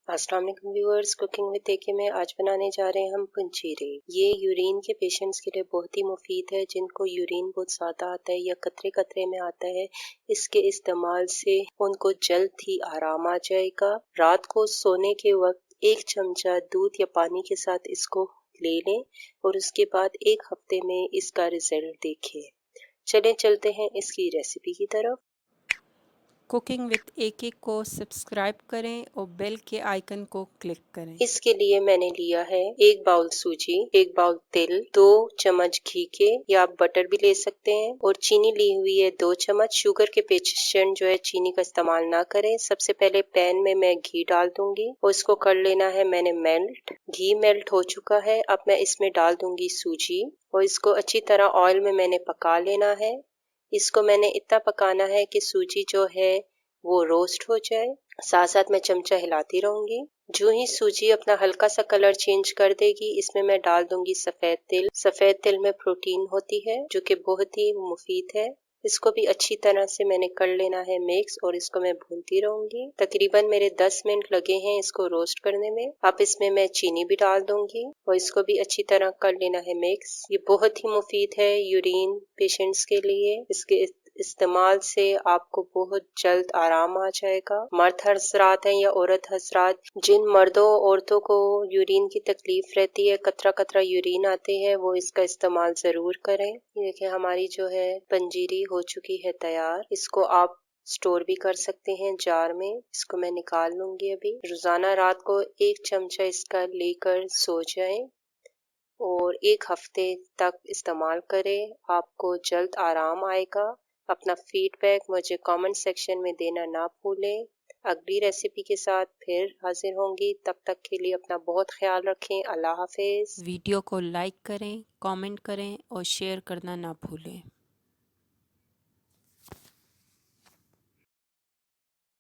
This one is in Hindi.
अस्सलाम वालेकुम व्यूअर्स, कुकिंग विद एके में आज बनाने जा रहे हैं हम पंजीरे। ये यूरिन के पेशेंट्स के लिए बहुत ही मुफीद है, जिनको यूरिन बहुत ज़्यादा आता है या कतरे कतरे में आता है। इसके इस्तेमाल से उनको जल्द ही आराम आ जाएगा। रात को सोने के वक्त 1 चमचा दूध या पानी के साथ इसको ले लें और उसके बाद 1 हफ्ते में इसका रिजल्ट देखें। चलें चलते हैं इसकी रेसिपी की तरफ। कुकिंग विद एके को सब्सक्राइब करें और बेल के आइकन को क्लिक करें। इसके लिए मैंने लिया है 1 बाउल सूजी, 1 बाउल तिल, 2 चम्मच घी के या आप बटर भी ले सकते हैं, और चीनी ली हुई है 2 चम्मच। शुगर के पेशेंट जो है चीनी का इस्तेमाल ना करें। सबसे पहले पैन में मैं घी डाल दूंगी और इसको कर लेना है मैंने मेल्ट। घी मेल्ट हो चुका है, अब मैं इसमें डाल दूंगी सूजी और इसको अच्छी तरह ऑयल में मैंने पका लेना है। इसको मैंने इतना पकाना है कि सूजी जो है वो रोस्ट हो जाए। साथ साथ मैं चमचा हिलाती रहूंगी। जो ही सूजी अपना हल्का सा कलर चेंज कर देगी, इसमें मैं डाल दूंगी सफेद तिल। सफेद तिल में प्रोटीन होती है जो कि बहुत ही मुफीद है। इसको भी अच्छी तरह से मैंने कर लेना है मिक्स और इसको मैं भूनती रहूंगी। तकरीबन मेरे 10 मिनट लगे हैं इसको रोस्ट करने में। अब इसमें मैं चीनी भी डाल दूंगी और इसको भी अच्छी तरह कर लेना है मिक्स। ये बहुत ही मुफीद है यूरिन पेशेंट्स के लिए। इसके इस्तेमाल से आपको बहुत जल्द आराम आ जाएगा। मर्द हजरात हैं या औरत हजरात, जिन मर्दों औरतों को यूरिन की तकलीफ रहती है, कतरा कतरा यूरिन आते हैं, वो इसका इस्तेमाल जरूर करें। ये देखिए हमारी जो है पंजीरी हो चुकी है तैयार। इसको आप स्टोर भी कर सकते हैं जार में। इसको मैं निकाल लूंगी अभी। रोजाना रात को 1 चमचा इसका लेकर सो जाएं और 1 हफ्ते तक इस्तेमाल करें, आपको जल्द आराम आएगा। अपना फीडबैक मुझे कमेंट सेक्शन में देना ना भूलें। अगली रेसिपी के साथ फिर हाजिर होंगी, तब तक के लिए अपना बहुत ख्याल रखें। अल्लाह हाफिज। वीडियो को लाइक करें, कमेंट करें और शेयर करना ना भूलें।